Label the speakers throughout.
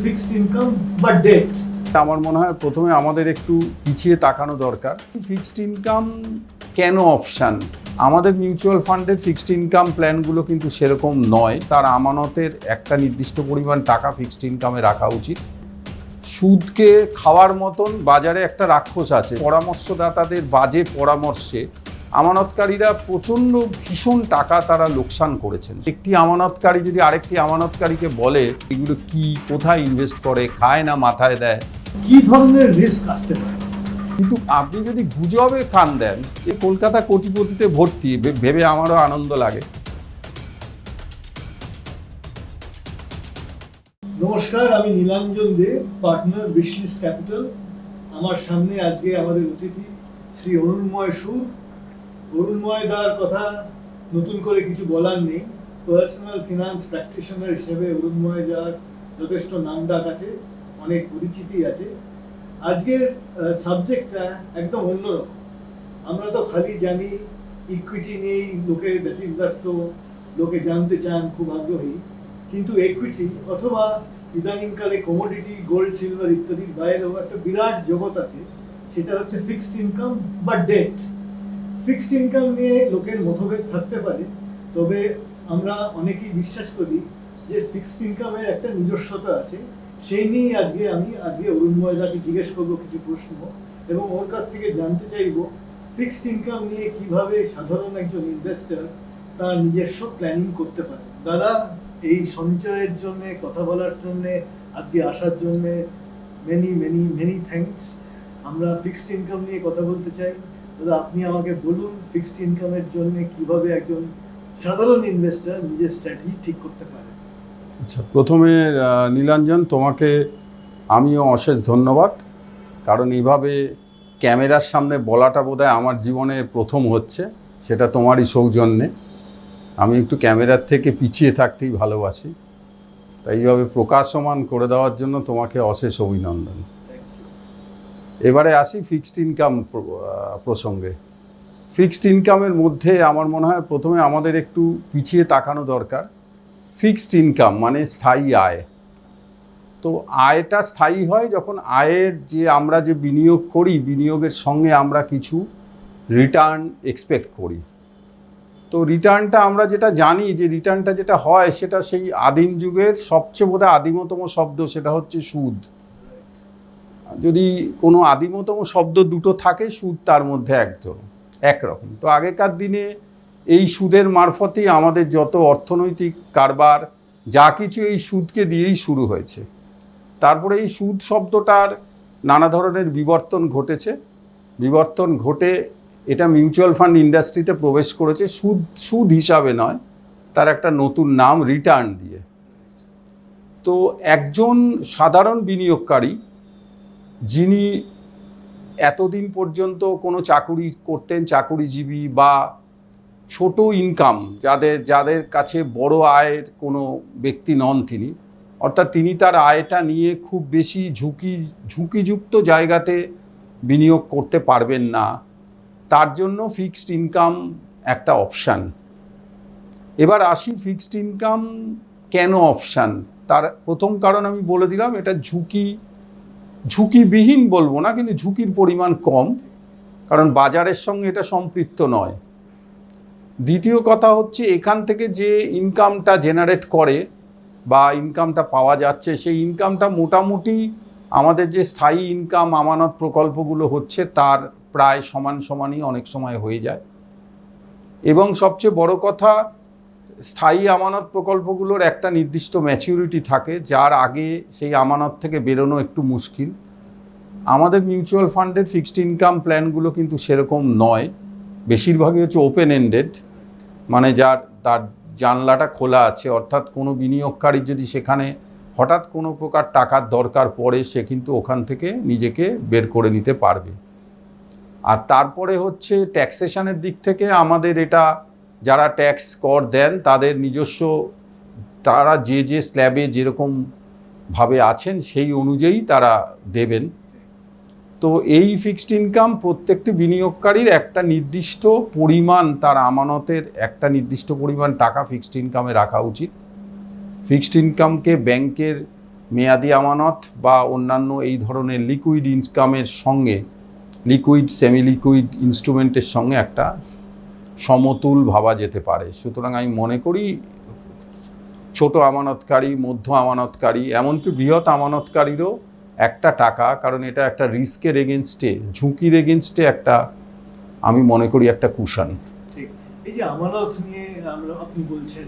Speaker 1: Fixed income বা date.
Speaker 2: আমার মনে হয় প্রথমে আমাদের একটু পিছিয়ে তাকানো দরকার। ফিক্সড ইনকাম কেন অপশান? আমাদের মিউচুয়াল ফান্ডের ফিক্সড ইনকাম প্ল্যানগুলো কিন্তু সেরকম নয়। তার আমানতের একটা নির্দিষ্ট পরিমাণ টাকা ফিক্সড ইনকামে রাখা উচিত। সুদকে খাওয়ার মতন বাজারে একটা রাক্ষস আছে। পরামর্শদাতাদের বাজে পরামর্শে আমানতকারীরা প্রচণ্ড ভীষণ টাকা তারা লোকসান করেছেন। একটি আমানতকারী যদি আরেকটি আমানতকারীকে বলে এগুলো কি, কোথায় ইনভেস্ট করে, খায় না মাথায় দেয়,
Speaker 1: কি ধরনের রিস্ক আসতে পারে?
Speaker 2: কিন্তু আপনি যদি গুজবে কান দেন যে কলকাতা কোটিপতিতে ভর্তি, ভেবে আমারও আনন্দ লাগে।
Speaker 1: নমস্কার, আমি নীলাঞ্জন দে, পার্টনার উইশলিস্ট ক্যাপিটাল। আমার সামনে আজকে আমাদের অতিথি শ্রী অরুণময় সুর। অরুণময় দার কথা নতুন করে কিছু বলার নেই। পার্সোনাল ফিনান্স প্র্যাকটিশনার হিসেবে অরুণময় দার যথেষ্ট নামডাক আছে, অনেক পরিচিতি আছে। আজকের সাবজেক্টটা একদম অন্যরকম। আমরা তো খালি জানি ইকুইটি নিয়েই লোকে ব্যতিব্যস্ত, লোকে জানতে চান, খুব আগ্রহী। কিন্তু ইকুইটি অথবা ইদানিংকালে কমোডিটি, গোল্ড, সিলভার ইত্যাদির বাইরেও একটা বিরাট জগৎ আছে, সেটা হচ্ছে ফিক্সড ইনকাম বা ডেট। ফিক্সড ইনকাম নিয়ে লোকের মতভেদ থাকতে পারে, তবে আমরা অনেকেই বিশ্বাস করি যে ফিক্সড ইনকামের একটা নিজস্বতা আছে। সেই নিয়েই আজকে অরুণময়দাকে জিজ্ঞেস করবো কিছু প্রশ্ন, এবং ওর কাছ থেকে জানতে চাইবো ফিক্সড ইনকাম নিয়ে কিভাবে সাধারণ একজন ইনভেস্টর তার নিজস্ব প্ল্যানিং করতে পারে। দাদা, এই সঞ্চয়ের জন্য, কথা বলার জন্য, আজকে আসার জন্য মেনি মেনি মেনি থ্যাঙ্কস। আমরা ফিক্সড ইনকাম নিয়ে কথা বলতে চাই। দাদা, আপনি আমাকে বলুন ফিক্সড ইনকামের জন্য কিভাবে একজন সাধারণ ইনভেস্টর নিজের স্ট্র্যাটেজি ঠিক করতে পারে।
Speaker 2: আচ্ছা, প্রথমে নীলাঞ্জন, তোমাকে আমিও অশেষ ধন্যবাদ, কারণ এইভাবে ক্যামেরার সামনে বলাটা বোধহয় আমার জীবনে প্রথম হচ্ছে, সেটা তোমারই সৌজন্যে। আমি একটু ক্যামেরার থেকে পিছিয়ে থাকতেই ভালোবাসি, তাই এইভাবে প্রকাশমান করে দেওয়ার জন্য তোমাকে অশেষ অভিনন্দন। এবারে আসি ফিক্সড ইনকাম প্রসঙ্গে। ফিক্সড ইনকামের মধ্যে আমার মনে হয় প্রথমে আমাদের একটু পিছিয়ে তাকানো দরকার। ফিক্সড ইনকাম মানে স্থায়ী আয়। তো আয়টা স্থায়ী হয় যখন আয়ের আমরা যে বিনিয়োগ করি, বিনিয়োগের সঙ্গে আমরা কিছু রিটার্ন এক্সপেক্ট করি। তো রিটার্নটা আমরা যেটা জানি যে রিটার্নটা যেটা হয় সেটা সেই আদিম যুগের সবচেয়ে বোধহয় আদিমতম শব্দ, সেটা হচ্ছে সুদ। যদি কোনো আদিমতম শব্দ দুটো থাকে, সুদ তার মধ্যে একরকম। তো আগেকার দিনে এই সুদের মারফতেই আমাদের যত অর্থনৈতিক কারবার যা কিছু এই সুদকে দিয়েই শুরু হয়েছে। তারপরে এই সুদ শব্দটার নানা ধরনের বিবর্তন ঘটে এটা মিউচুয়াল ফান্ড ইন্ডাস্ট্রিতে প্রবেশ করেছে সুদ হিসাবে নয়, তার একটা নতুন নাম রিটার্ন দিয়ে। তো একজন সাধারণ বিনিয়োগকারী যিনি এতদিন পর্যন্ত কোনো চাকুরি করতেন, চাকুরিজীবী বা ছোট ইনকাম, যাদের কাছে বড় আয়ের কোনো ব্যক্তি নন তিনি, অর্থাৎ তিনি তার আয়টা নিয়ে খুব বেশি ঝুঁকিযুক্ত জায়গাতে বিনিয়োগ করতে পারবেন না, তার জন্য ফিক্সড ইনকাম একটা অপশান। এবার আসি ফিক্সড ইনকাম কেন অপশান। তার প্রথম কারণ আমি বলে দিলাম, এটা ঝুঁকিবিহীন বলবো না, কিন্তু ঝুঁকির পরিমাণ কম, কারণ বাজারের সঙ্গে এটা সম্পৃক্ত নয়। দ্বিতীয় কথা হচ্ছে, এখান থেকে যে ইনকামটা জেনারেট করে বা ইনকামটা পাওয়া যাচ্ছে, সেই ইনকামটা মোটামুটি আমাদের যে স্থায়ী ইনকাম আমানত প্রকল্পগুলো হচ্ছে তার প্রায় সমানই অনেক সময় হয়ে যায়। এবং সবচেয়ে বড় কথা, স্থায়ী আমানত প্রকল্পগুলোর একটা নির্দিষ্ট ম্যাচিউরিটি থাকে, যার আগে সেই আমানত থেকে বেরোনো একটু মুশকিল। আমাদের মিউচুয়াল ফান্ডের ফিক্সড ইনকাম প্ল্যানগুলো কিন্তু সেরকম নয়, বেশিরভাগই হচ্ছে ওপেন এন্ডেড, মানে তার জানলাটা খোলা আছে, অর্থাৎ কোনো বিনিয়োগকারীর যদি সেখানে হঠাৎ কোনো প্রকার টাকার দরকার পড়ে, সে কিন্তু ওখান থেকে নিজেকে বের করে নিতে পারবে। আর তারপরে হচ্ছে ট্যাক্সেশনের দিক থেকে আমাদের এটা, যারা ট্যাক্স কর দেন তাদের নিজস্ব, তারা যে স্ল্যাবে যেরকমভাবে আছেন সেই অনুযায়ী তারা দেবেন। তো এই ফিক্সড ইনকাম প্রত্যেকটি বিনিয়োগকারীর একটা নির্দিষ্ট পরিমাণ, তার আমানতের একটা নির্দিষ্ট পরিমাণ টাকা ফিক্সড ইনকামে রাখা উচিত। ফিক্সড ইনকামকে ব্যাংকের মেয়াদি আমানত বা অন্যান্য এই ধরনের লিকুইড ইনকামের সঙ্গে লিকুইড সেমি লিকুইড ইনস্ট্রুমেন্টের সঙ্গে একটা সমতুল ভাবা যেতে পারে। সুতরাং আমি মনে করি ছোট আমানতকারী, মধ্য আমানতকারী, এমনকি বৃহৎ আমানতকারীরও একটা টাকা, কারণ এটা একটা রিস্কের এগেনস্টে, ঝুঁকির এগেনস্টে একটা, আমি মনে করি একটা কুশন।
Speaker 1: ঠিক। এই যে আমানত নিয়ে আপনি বলছেন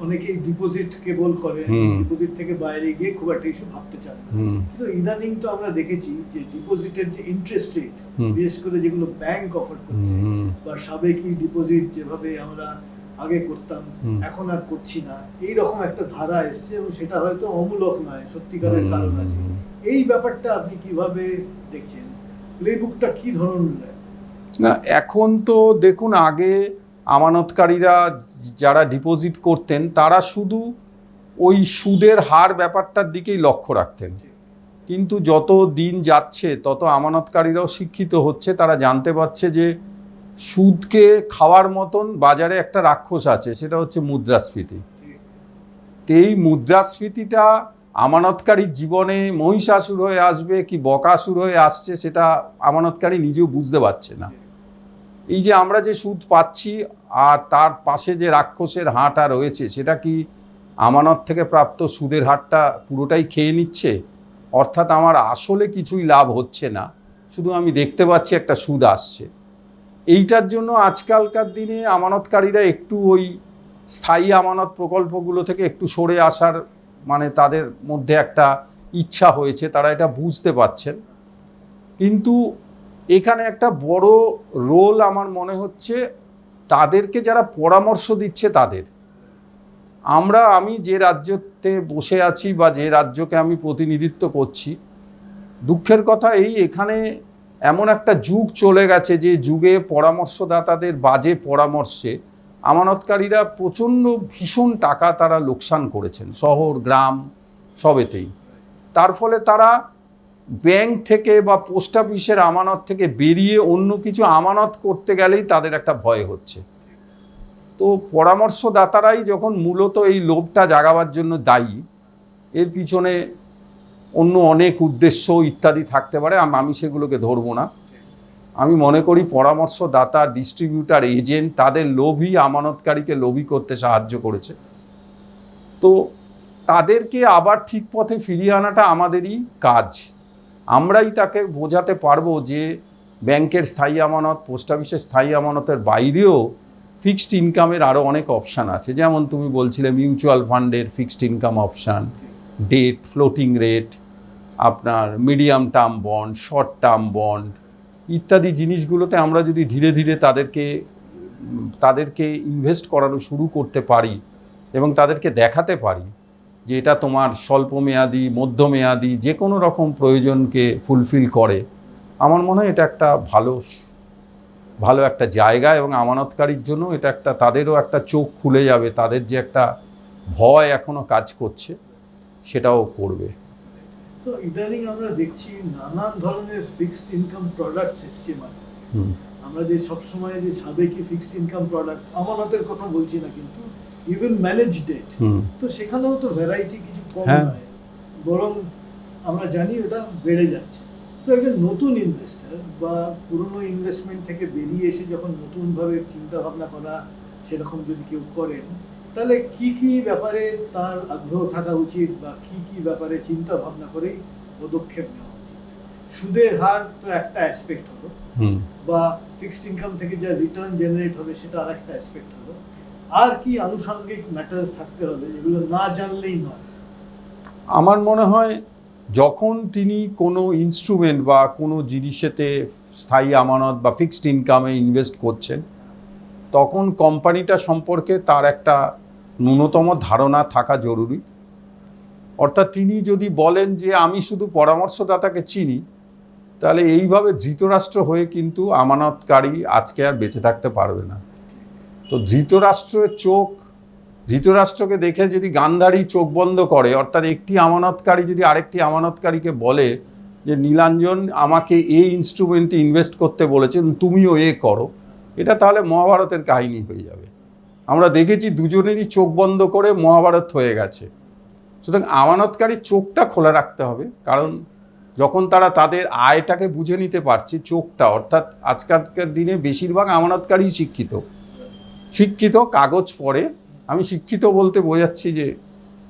Speaker 1: অনেকেই ডিপোজিট কেবল করে, ডিপোজিট থেকে বাইরে গিয়ে খুব একটা কিছু ভাবতে চান না, কিন্তু ইদানিং তো আমরা দেখেছি যে ডিপোজিটের যে ইন্টারেস্ট রেট, বিশেষ করে যেগুলো ব্যাংক অফার করছে বা সাবেকি ডিপোজিট যেভাবে আমরা আগে করতাম এখন আর করছি না, এই রকম একটা ধারা এসছে এবং সেটা হয়তো অমূলক নয়, সত্যিকারের কারণ আছে। এই ব্যাপারটা আপনি কিভাবে দেখছেন? প্লেবুকটা কি ধরনের?
Speaker 2: না, এখন তো দেখুন, আগে আমানতকারীরা যারা ডিপোজিট করতেন তারা শুধু ওই সুদের হার ব্যাপারটার দিকেই লক্ষ্য রাখতেন, কিন্তু যত দিন যাচ্ছে তত আমানতকারীরাও শিক্ষিত হচ্ছে, তারা জানতে পারছে যে সুদকে খাওয়ার মতন বাজারে একটা রাক্ষস আছে, সেটা হচ্ছে মুদ্রাস্ফীতি। তো এই মুদ্রাস্ফীতিটা আমানতকারীর জীবনে মহিষাসুর হয়ে আসবে কি বকাসুর হয়ে আসছে সেটা আমানতকারী নিজেও বুঝতে পারছে না। এই যে আমরা যে সুদ পাচ্ছি আর তার পাশে যে রাক্ষসের হাঁটা রয়েছে, সেটা কি আমানত থেকে প্রাপ্ত সুদের হারটা পুরোটাই খেয়ে নিচ্ছে? অর্থাৎ আমার আসলে কিছুই লাভ হচ্ছে না, শুধু আমি দেখতে পাচ্ছি একটা সুদ আসছে। এইটার জন্য আজকালকার দিনে আমানতকারীরা একটু ওই স্থায়ী আমানত প্রকল্পগুলো থেকে একটু সরে আসার, মানে তাদের মধ্যে একটা ইচ্ছা হয়েছে, তারা এটা বুঝতে পারছেন। কিন্তু এখানে একটা বড় রোল আমার মনে হচ্ছে তাদেরকে যারা পরামর্শ দিচ্ছে তাদের। আমি যে রাজ্যতে বসে আছি বা যে রাজ্যকে আমি প্রতিনিধিত্ব করছি, দুঃখের কথা এখানে এমন একটা যুগ চলে গেছে যে যুগে পরামর্শদাতাদের বাজে পরামর্শে আমানতকারীরা প্রচণ্ড ভীষণ টাকা তারা লোকসান করেছেন, শহর গ্রাম সবেতেই। তার ফলে তারা ব্যাংক থেকে বা পোস্ট অফিসের আমানত থেকে বেরিয়ে অন্য কিছু আমানত করতে গেলেই তাদের একটা ভয় হচ্ছে। তো পরামর্শদাতারাই যখন মূলত এই লোভটা জাগাবার জন্য দায়ী, এর পিছনে অন্য অনেক উদ্দেশ্য ইত্যাদি থাকতে পারে, আমি সেগুলোকে ধরবো না। আমি মনে করি পরামর্শদাতা, ডিস্ট্রিবিউটার, এজেন্ট, তাদের লোভই আমানতকারীকে লোভী করতে সাহায্য করেছে। তো তাদেরকে আবার ঠিক পথে ফিরিয়ে আনাটা আমাদেরই কাজ। আমরাই তাকে বোঝাতে পারবো যে ব্যাংকের স্থায়ী আমানত, পোস্ট অফিসের স্থায়ী আমানতের বাইরেও ফিক্সড ইনকামের আরও অনেক অপশান আছে। যেমন তুমি বলছিলে মিউচুয়াল ফান্ডের fixed income option, debt, floating rate, আপনার medium term bond, short term bond ইত্যাদি জিনিসগুলোতে আমরা যদি ধীরে ধীরে তাদেরকে ইনভেস্ট করানো শুরু করতে পারি এবং তাদেরকে দেখাতে পারি যে এটা তোমার স্বল্পমেয়াদী, মধ্যমেয়াদী যে কোনো রকম প্রয়োজনকে ফুলফিল করে, আমার মনে হয় এটা একটা ভালো একটা জায়গা এবং আমানতকারীর জন্য এটা একটা, তাদেরও একটা চোখ খুলে যাবে, তাদের যে একটা ভয় এখনও কাজ করছে সেটাও করবে।
Speaker 1: তো ইদানিং আমরা দেখছি নানান ধরনের ফিক্সড ইনকাম প্রোডাক্টস এসছে মার্কেটে। আমরা যে সবসময় যে সাবেকি ফিক্সড ইনকাম প্রোডাক্ট, আমানতের কথা বলছি না, কিন্তু ইভেন ম্যানেজ ডেট, তো সেখানেও তো ভ্যারাইটি কিছু কম নয়, বরং আমরা জানি ওটা বেড়ে যাচ্ছে। তো একজন নতুন ইনভেস্টার বা পুরনো ইনভেস্টমেন্ট থেকে বেরিয়ে এসে যখন নতুনভাবে চিন্তা ভাবনা করা সেরকম যদি কেউ করেন, তাহলে কি কি ব্যাপারে তার আগ্রহ থাকা উচিত বা কি কি ব্যাপারে চিন্তা ভাবনা করেই পদক্ষেপ নেওয়া উচিত? সুদের হার তো একটা অ্যাসপেক্ট হলো, বা ফিক্সড ইনকাম থেকে যা রিটার্ন জেনারেট হবে সেটা আর একটা অ্যাসপেক্ট হলো, আর কি আনুষঙ্গিক ম্যাটার্স থাকতে হবে যেগুলো না জানলেই নয়?
Speaker 2: আমার মনে হয় যখন তিনি কোনো ইনস্ট্রুমেন্ট বা কোনো জিনিসেতে স্থায়ী আমানত বা ফিক্সড ইনকামে ইনভেস্ট করছেন, তখন কোম্পানিটা সম্পর্কে তার একটা ন্যূনতম ধারণা থাকা জরুরি। অর্থাৎ তিনি যদি বলেন যে আমি শুধু পরামর্শদাতাকে চিনি, তাহলে এইভাবে ধৃতরাষ্ট্র হয়ে কিন্তু আমানতকারী আজকে আর বেঁচে থাকতে পারবে না। তো ধৃতরাষ্ট্রকে দেখে যদি গান্ধারী চোখ বন্ধ করে, অর্থাৎ একটি আমানতকারী যদি আরেকটি আমানতকারীকে বলে যে নীলাঞ্জন আমাকে এই ইনস্ট্রুমেন্টে ইনভেস্ট করতে বলেছেন, তুমিও করো, এটা তাহলে মহাভারতের কাহিনী হয়ে যাবে। আমরা দেখেছি দুজনেরই চোখ বন্ধ করে মহাভারত হয়ে গেছে। সুতরাং আমানতকারীর চোখটা খোলা রাখতে হবে, কারণ যখন তারা তাদের আয়টাকে বুঝে নিতে পারছে, চোখটা, অর্থাৎ আজকালকার দিনে বেশিরভাগ আমানতকারী শিক্ষিত কাগজ পড়ে। আমি শিক্ষিত বলতে বোঝাচ্ছি যে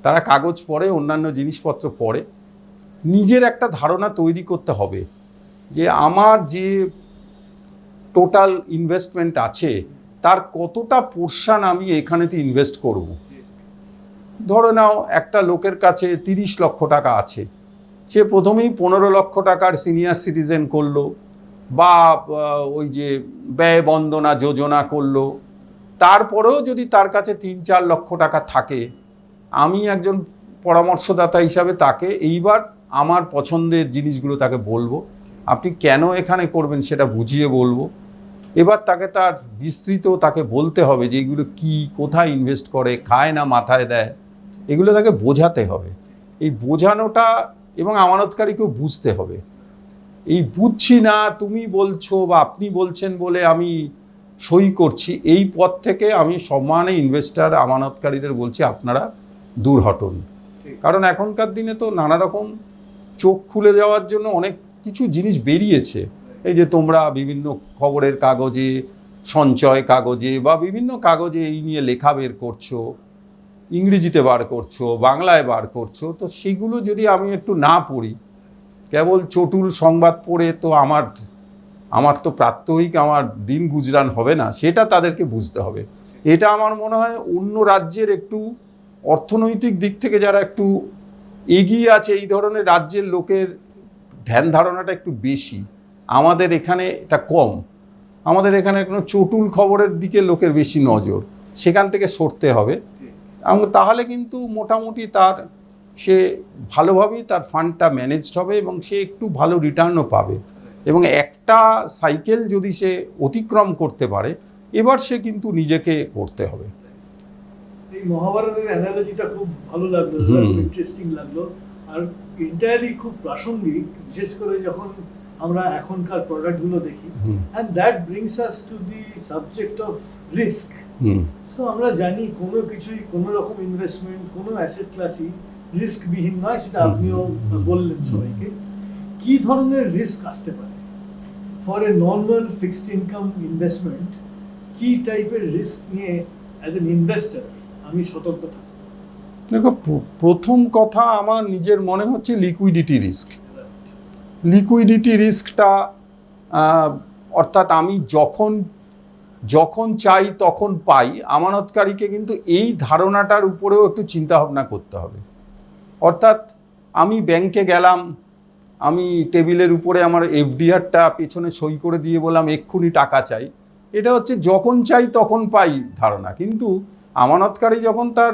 Speaker 2: তারা কাগজ পড়ে, অন্যান্য জিনিসপত্র পড়ে। নিজের একটা ধারণা তৈরি করতে হবে যে আমার যে টোটাল ইনভেস্টমেন্ট আছে তার কতটা পোর্শন আমি এখানেতে ইনভেস্ট করব। ধরে নাও একটা লোকের কাছে 30 লক্ষ টাকা আছে, সে প্রথমেই 15 লক্ষ টাকার সিনিয়র সিটিজেন করলো, বা ওই যে ব্যয় বন্দনা যোজনা করলো। তারপরেও যদি তার কাছে 3-4 লক্ষ টাকা থাকে, আমি একজন পরামর্শদাতা হিসাবে তাকে এইবার আমার পছন্দের জিনিসগুলো তাকে বলবো, আপনি কেন এখানে করবেন সেটা বুঝিয়ে বলবো। এবার তাকে তার বিস্তৃত তাকে বলতে হবে যে এইগুলো কী, কোথায় ইনভেস্ট করে, খায় না মাথায় দেয়, এগুলো তাকে বোঝাতে হবে। এই বোঝানোটা এবং আমানতকারীকেও বুঝতে হবে। এই বুঝছি না, তুমি বলছো বা আপনি বলছেন বলে আমি সই করছি, এই পথ থেকে আমি সম্মানে ইনভেস্টার আমানতকারীদের বলছি আপনারা দূর হটুন। কারণ এখনকার দিনে তো নানা রকম চোখ খুলে যাওয়ার জন্য অনেক কিছু জিনিস বেরিয়েছে। এই যে তোমরা বিভিন্ন খবরের কাগজে, সঞ্চয় কাগজে বা বিভিন্ন কাগজে এই নিয়ে লেখা বের করছো, ইংরেজিতে বার করছো, বাংলায় বার করছো, তো সেগুলো যদি আমি একটু না পড়ি, কেবল চটুল সংবাদ পড়ে তো আমার তো প্রাত্যহিক আমার দিন গুজরান হবে না, সেটা তাদেরকে বুঝতে হবে। এটা আমার মনে হয় অন্য রাজ্যের একটু অর্থনৈতিক দিক থেকে যারা একটু এগিয়ে আছে, এই ধরনের রাজ্যের লোকের ধ্যান ধারণাটা একটু বেশি। আমাদের এখানে এটা কম। আমাদের এখানে কোনো চটুল খবরের দিকে লোকের বেশি নজর, সেখান থেকে সরতে হবে। তাহলে কিন্তু মোটামুটি সে ভালোভাবেই তার ফান্ডটা ম্যানেজড হবে এবং সে একটু ভালো রিটার্নও পাবে। এবং একটা সাইকেল যদি সে অতিক্রম করতে পারে, এবার সে কিন্তু নিজেকে করতে হবে।
Speaker 1: এই মহাভারতের অ্যানালজিটা খুব ভালো লাগলো, ইন্টারেস্টিং লাগলো, আর এন্টায়ারলি খুব প্রাসঙ্গিক, বিশেষ করে যখন আমরা এখনকার প্রোডাক্টগুলো দেখি। And that brings us to the subject of risk. So আমরা জানি কোনো কিছুই, কোনো রকম ইনভেস্টমেন্ট, কোনো অ্যাসেট ক্লাসই রিস্কবিহীন নয়, সেটা আপনিও বললেন সবাইকে। কি ধরনের রিস্ক আসতে পারে for a normal fixed income investment? কি টাইপের রিস্ক নিয়ে অ্যাজ এন ইনভেস্টার আমি সতর্ক থাকব?
Speaker 2: দেখো, প্রথম কথা আমার নিজের মনে হচ্ছে লিকুইডিটি রিস্ক। লিকুইডিটি রিস্কটা, অর্থাৎ আমি যখন চাই তখন পাই, আমানতকারীকে কিন্তু এই ধারণাটার উপরেও একটু চিন্তা ভাবনা করতে হবে। অর্থাৎ আমি ব্যাংকে গেলাম, আমি টেবিলের উপরে আমার এফডিআরটা পেছনে সই করে দিয়ে বললাম এক্ষুনি টাকা চাই, এটা হচ্ছে যখন চাই তখন পাই ধারণা। কিন্তু আমানতকারী যখন তার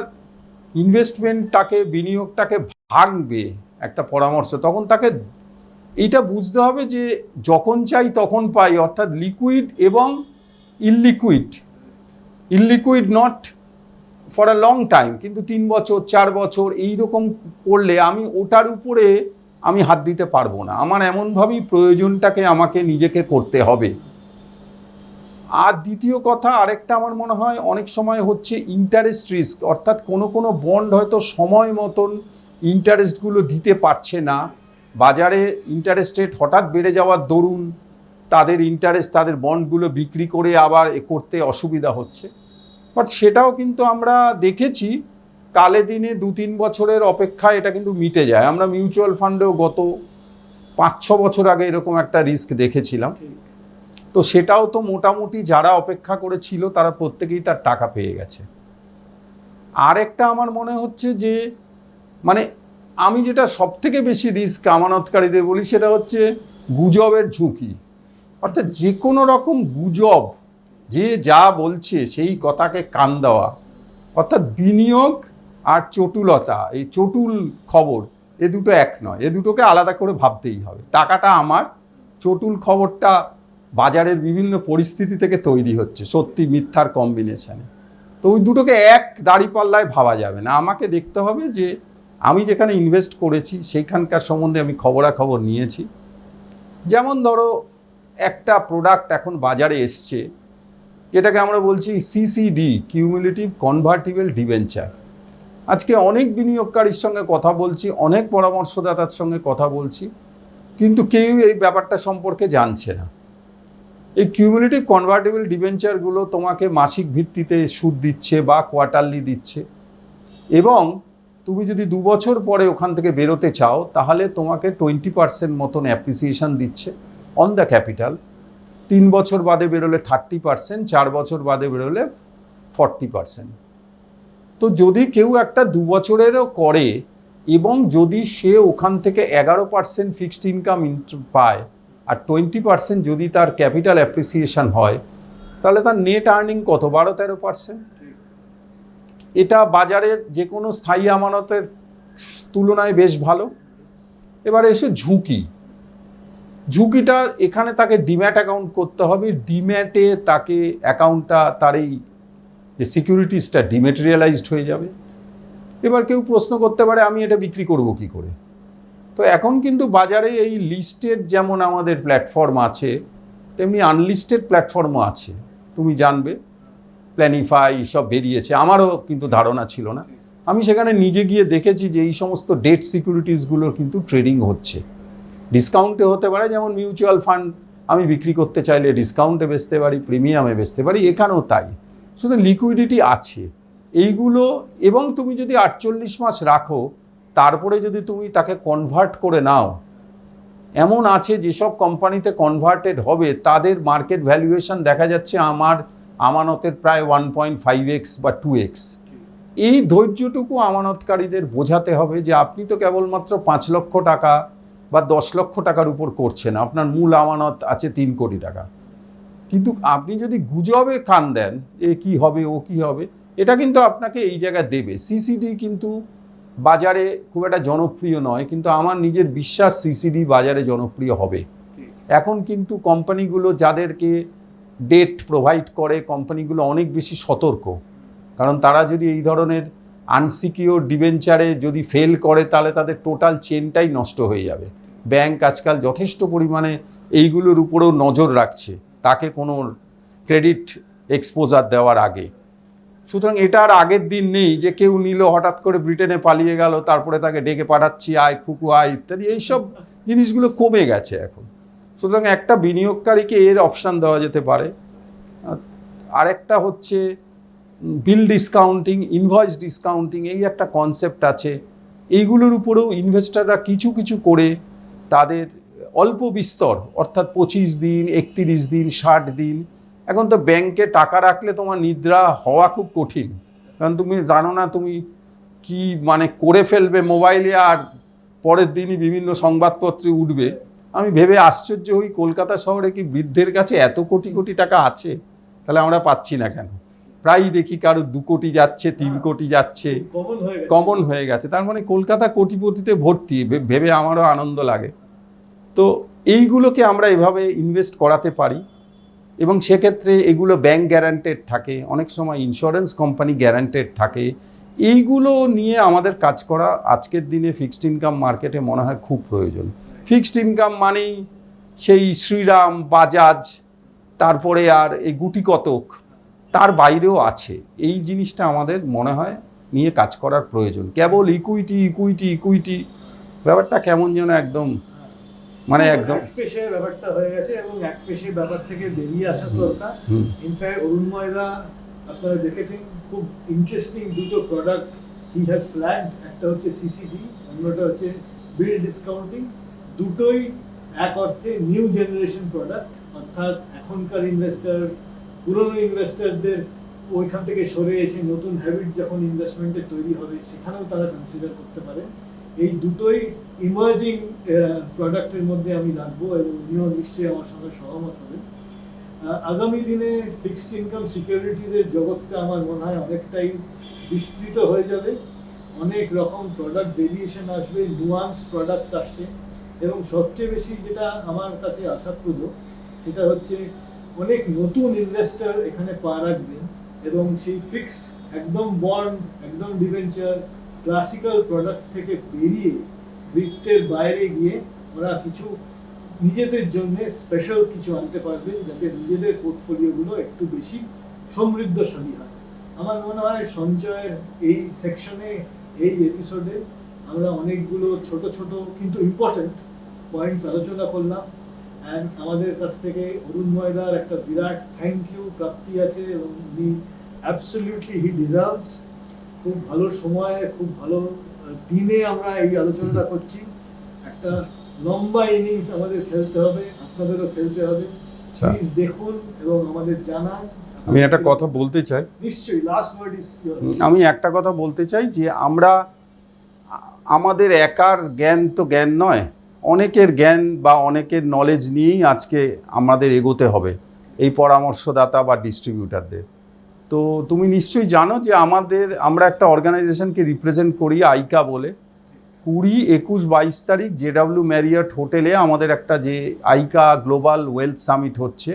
Speaker 2: ইনভেস্টমেন্টটাকে, বিনিয়োগটাকে ভাঙবে একটা পরামর্শ, তখন তাকে এইটা বুঝতে হবে যে যখন চাই তখন পাই, অর্থাৎ লিকুইড এবং illiquid not for a long time, কিন্তু 3 বছর 4 বছর এইরকম করলে আমি ওটার উপরে আমি হাত দিতে পারবো না। আমার এমনভাবেই প্রয়োজনটাকে আমাকে নিজেকে করতে হবে। আর দ্বিতীয় কথা, আরেকটা আমার মনে হয় অনেক সময় হচ্ছে ইন্টারেস্ট রিস্ক, অর্থাৎ কোনো বন্ড হয়তো সময় মতন ইন্টারেস্টগুলো দিতে পারছে না, বাজারে ইন্টারেস্ট রেট হঠাৎ বেড়ে যাওয়ার দরুন তাদের বন্ডগুলো বিক্রি করে আবার করতে অসুবিধা হচ্ছে। বাট সেটাও কিন্তু আমরা দেখেছি কালে দিনে 2-3 বছরের অপেক্ষায় এটা কিন্তু মিটে যায়। আমরা মিউচুয়াল ফান্ডেও গত 5-6 বছর আগে এরকম একটা রিস্ক দেখেছিলাম। তো সেটাও তো মোটামুটি যারা অপেক্ষা করেছিল তারা প্রত্যেকেই তার টাকা পেয়ে গেছে। আর একটা আমার মনে হচ্ছে যে, মানে আমি যেটা সবথেকে বেশি রিস্ক আমানতকারীদের বলি, সেটা হচ্ছে গুজবের ঝুঁকি। অর্থাৎ যে কোনো রকম গুজব, যে যা বলছে সেই কথাকে কান দেওয়া। অর্থাৎ বিনিয়োগ আর চটুলতা, এই চটুল খবর, এ দুটো এক নয়, এ দুটোকে আলাদা করে ভাবতেই হবে। টাকাটা আমার, চটুল খবরটা বাজারের বিভিন্ন পরিস্থিতি থেকে তৈরি হচ্ছে, সত্যি মিথ্যার কম্বিনেশানে। তো ওই দুটোকে এক দাঁড়িপাল্লায় ভাবা যাবে না। আমাকে দেখতে হবে যে আমি যেখানে ইনভেস্ট করেছি সেইখানকার সম্বন্ধে আমি খবরাখবর নিয়েছি। যেমন ধরো একটা প্রোডাক্ট এখন বাজারে এসছে, যেটাকে আমরা বলছি সিসিডি, কিউমুলেটিভ কনভার্টিবল ডিবেঞ্চার। আজকে অনেক বিনিয়োগকারীর সঙ্গে কথা বলছি, অনেক পরামর্শদাতার সঙ্গে কথা বলছি, কিন্তু কেউ এই ব্যাপারটা সম্পর্কে জানছে না। এই কিউমুলেটিভ কনভার্টেবল ডিবেঞ্চারগুলো তোমাকে মাসিক ভিত্তিতে সুদ দিচ্ছে বা কোয়ার্টারলি দিচ্ছে, এবং তুমি যদি 2 বছর পরে ওখান থেকে বেরোতে চাও তাহলে তোমাকে 20% মতন অ্যাপ্রিসিয়েশন দিচ্ছে অন দ্য ক্যাপিটাল। 3 বছর বাদে বেরোলে 30%, 4 বছর বাদে বেরোলে 40%। তো যদি কেউ একটা 2 বছরেরও করে এবং যদি সে ওখান থেকে 11% ফিক্সড ইনকাম পায় আর 20% যদি তার ক্যাপিটাল অ্যাপ্রিসিয়েশন হয়, তাহলে তার নেট আর্নিং কত? 12-13%। এটা বাজারের যে কোনো স্থায়ী আমানতের তুলনায় বেশ ভালো। এবারে এসে ঝুঁকিটা এখানে তাকে ডিম্যাট অ্যাকাউন্ট করতে হবে। ডিম্যাটে তাকে অ্যাকাউন্টটা তার এই যে সিকিউরিটিসটা ডিমেটেরিয়ালাইজড হয়ে যাবে। এবার কেউ প্রশ্ন করতে পারে আমি এটা বিক্রি করব কি করে? তো এখন কিন্তু বাজারে এই লিস্টেড যেমন আমাদের প্ল্যাটফর্ম আছে, তেমনি আনলিস্টেড প্ল্যাটফর্মও আছে। তুমি জানবে প্ল্যানিফাই সব বেরিয়েছে, আমারও কিন্তু ধারণা ছিল না। আমি সেখানে নিজে গিয়ে দেখেছি যে এই সমস্ত ডেট সিকিউরিটিসগুলোর কিন্তু ট্রেডিং হচ্ছে। ডিসকাউন্টে হতে পারে, যেমন মিউচুয়াল ফান্ড আমি বিক্রি করতে চাইলে ডিসকাউন্টে বেচতে পারি, প্রিমিয়ামে বেচতে পারি, এখানেও তাই। শুধু লিকুইডিটি আছে এইগুলো, এবং তুমি যদি 48 মাস রাখো তারপরে যদি তুমি তাকে কনভার্ট করে নাও, এমন আছে যেসব কোম্পানিতে কনভার্টেড হবে তাদের মার্কেট ভ্যালুয়েশন দেখা যাচ্ছে আমার আমানতের প্রায় 1.5x বা 2x। এই ধৈর্যটুকু আমানতকারীদের বোঝাতে হবে যে আপনি তো কেবলমাত্র 5 লক্ষ টাকা বা 10 লক্ষ টাকার উপর করছেন, আপনার মূল আমানত আছে 3 কোটি টাকা। কিন্তু আপনি যদি গুজবে কান দেন এ কি হবে ও কি হবে, এটা কিন্তু আপনাকে এই জায়গায় দেবে। সিসিডি কিন্তু বাজারে খুব একটা জনপ্রিয় নয়, কিন্তু আমার নিজের বিশ্বাস সিসিডি বাজারে জনপ্রিয় হবে। এখন কিন্তু কোম্পানিগুলো যাদেরকে ডেট প্রোভাইড করে, কোম্পানিগুলো অনেক বেশি সতর্ক, কারণ তারা যদি এই ধরনের আনসিকিওর ডিবেঞ্চারে যদি ফেল করে তাহলে তাদের টোটাল চেনটাই নষ্ট হয়ে যাবে। ব্যাংক আজকাল যথেষ্ট পরিমাণে এইগুলোর উপরেও নজর রাখছে তাকে কোনো ক্রেডিট এক্সপোজার দেওয়ার আগে। সুতরাং এটা আর আগের দিন নেই যে কেউ নিল হঠাৎ করে ব্রিটেনে পালিয়ে গেল, তারপরে তাকে ডেকে পাঠাচ্ছি আয় খুকু আয় ইত্যাদি, এইসব জিনিসগুলো কমে গেছে এখন। সুতরাং একটা বিনিয়োগকারীকে এর অপশান দেওয়া যেতে পারে। আরেকটা হচ্ছে বিল ডিসকাউন্টিং, ইনভয়েস ডিসকাউন্টিং, এই একটা কনসেপ্ট আছে। এইগুলোর উপরেও ইনভেস্টাররা কিছু কিছু করে তাদের অল্প বিস্তর, অর্থাৎ 25 দিন, 31 দিন, 60 দিন। এখন তো ব্যাংকে টাকা রাখলে তোমার নিদ্রা হওয়া খুব কঠিন, কারণ তুমি জানো না তুমি কি মানে করে ফেলবে মোবাইলে, আর পরের দিনই বিভিন্ন সংবাদপত্রে উঠবে। আমি ভেবে আশ্চর্য হই কলকাতা শহরে কি বৃদ্ধের কাছে এত কোটি কোটি টাকা আছে, তাহলে আমরা পাচ্ছি না কেন? প্রায়ই দেখি কারো 2 কোটি যাচ্ছে, 3 কোটি যাচ্ছে, কমন হয়ে গেছে। তার মানে কলকাতা কোটিপতিতে ভর্তি, ভেবে আমারও আনন্দ লাগে। তো এইগুলোকে আমরা এভাবে ইনভেস্ট করাতে পারি, এবং সেক্ষেত্রে এগুলো ব্যাংক গ্যারান্টেড থাকে, অনেক সময় ইন্স্যুরেন্স কোম্পানি গ্যারান্টেড থাকে। এইগুলো নিয়ে আমাদের কাজ করা আজকের দিনে ফিক্সড ইনকাম মার্কেটে মনে হয় খুব প্রয়োজন। ফিক্সড ইনকাম মানেই সেই শ্রীরাম, বাজাজ, তারপরে আর এই গুটি কতক, তার বাইরেও আছে। এই জিনিসটা আমাদের মনে হয় নিয়ে কাজ করার প্রয়োজন। কেবল ইকুইটি ইকুইটি ইকুইটি ব্যাপারটা কেমন যেন একদম মানে একদম
Speaker 1: একপেশে ব্যাপারটা হয়ে গেছে, এবং একপেশে ব্যাপার থেকে বেরিয়ে আসা দরকার। ইনফ্যাক্ট অরুণময়দা আপনারা দেখেছেন খুব ইন্টারেস্টিং দুটো প্রোডাক্ট হি হ্যাজ ফ্ল্যাগড, একটা হচ্ছে সিসিডি, অন্যটা হচ্ছে বিল ডিসকাউন্টিং। দুটোই এক অর্থে নিউ জেনারেশন প্রোডাক্ট, অর্থাৎ এখনকার ইনভেস্টার, পুরনো ইনভেস্টারদের ওইখান থেকে সরে এসে নতুন হ্যাবিট যখন ইনভেস্টমেন্টের তৈরি হবে সেখানেও তারা কনসিডার করতে পারে। এই দুটোই ইমার্জিং প্রোডাক্টের মধ্যে আমি রাখবো, এবং উনিও নিশ্চয়ই আমার সঙ্গে সহমত হবেন। আগামী দিনে ফিক্সড ইনকাম সিকিউরিটিজের জগৎটা আমার মনে হয় অনেকটাই বিস্তৃত হয়ে যাবে। অনেক রকম প্রোডাক্ট ভেরিয়েশন আসবে, নুয়ান্স প্রোডাক্টস আসছে, এবং সবচেয়ে বেশি যেটা আমার কাছে আশাপ্রদ সেটা হচ্ছে অনেক নতুন ইনভেস্টর এখানে পা রাখবেন, এবং সেই ফিক্সড একদম বন্ড, একদম ডিবেঞ্চার, ক্লাসিক্যাল প্রোডাক্টস থেকে বেরিয়ে বৃত্তের বাইরে গিয়ে ওরা কিছু নিজেদের জন্য স্পেশাল কিছু আনতে পারবেন, যাতে নিজেদের পোর্টফোলিওগুলো একটু বেশি সমৃদ্ধশালী হয়। আমার মনে হয় সঞ্চয়ের এই সেকশনে, এই এপিসোডে আমরা অনেকগুলো ছোট ছোট কিন্তু ইম্পর্টেন্ট পয়েন্টস আলোচনা করলাম। অ্যান্ড আমাদের কাছ থেকে অরুণময়দার একটা বিরাট থ্যাংক ইউ প্রাপ্তি আছে, এবং উনি অ্যাবসলিউটলি হি ডিজার্ভস। খুব ভালো সময়ে, খুব ভালো দিনে আমরা এই আলোচনাটা করছি। একটা লম্বা ইনিংস আমাদের খেলতে হবে, আপনাদেরও খেলতে হবে। প্লিজ দেখুন এবং আমাদের জানান।
Speaker 2: আমি একটা কথা বলতে চাই,
Speaker 1: নিশ্চয়ই, লাস্ট ওয়ার্ড ইজ ইয়োরস।
Speaker 2: আমি একটা কথা বলতে চাই যে আমাদের একার জ্ঞান তো জ্ঞান নয়, অনেকের জ্ঞান বা অনেকের নলেজ নিয়েই আজকে আমাদের এগোতে হবে, এই পরামর্শদাতা বা ডিস্ট্রিবিউটারদের। তো তুমি নিশ্চয়ই জানো যে আমরা একটা অর্গানাইজেশনকে রিপ্রেজেন্ট করি, আইকা বলে। 20, 21, 22 তারিখ JW ম্যারিয়ট হোটেলে আমাদের একটা যে আইকা গ্লোবাল ওয়েলথ সামিট হচ্ছে,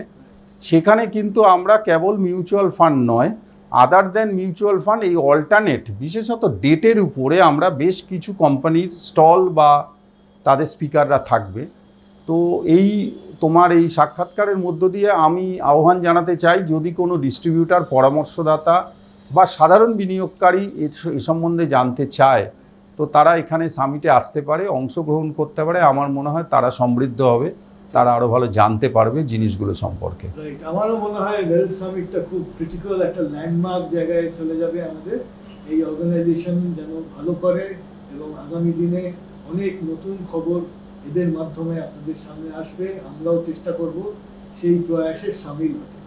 Speaker 2: সেখানে কিন্তু আমরা কেবল মিউচুয়াল ফান্ড নয়, আদার দ্যান মিউচুয়াল ফান্ড, এই অল্টারনেট বিশেষত ডেটের উপরে আমরা বেশ কিছু কোম্পানির স্টল বা তাদের স্পিকাররা থাকবে। তো তোমার এই সাক্ষাৎকারের মধ্য দিয়ে আমি আহ্বান জানাতে চাই, যদি কোনো ডিস্ট্রিবিউটার, পরামর্শদাতা বা সাধারণ বিনিয়োগকারী এ সম্বন্ধে জানতে চায়, তো তারা এখানে সামিটে আসতে পারে, অংশগ্রহণ করতে পারে। আমার মনে হয় তারা সমৃদ্ধ হবে, তারা আরও ভালো জানতে পারবে জিনিসগুলো সম্পর্কে।
Speaker 1: রাইট, আমারও মনে হয় ওয়েলথ সামিটটা খুব ক্রিটিক্যাল একটা ল্যান্ডমার্ক জায়গায় চলে যাবে আমাদের। এই অর্গানাইজেশন যেন ভালো করে এবং আগামী দিনে অনেক নতুন খবর এদের মাধ্যমে আপনাদের সামনে আসবে। আমরাও চেষ্টা করব সেই প্রয়াসে সামিল হতে।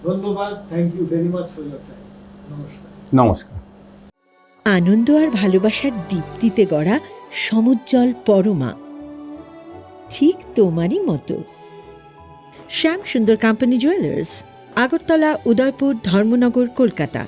Speaker 1: ধন্যবাদ, thank you very much for your time. নমস্কার।
Speaker 2: নমস্কার।
Speaker 3: আনন্দ আর ভালোবাসার দীপ্তিতে গড়া সমুজ্জ্বল পরমা, ঠিক তোমারই মতো। শ্যাম সুন্দর কোম্পানি জুয়েলার্স, আগরতলা, উদয়পুর, ধর্মনগর, কলকাতা।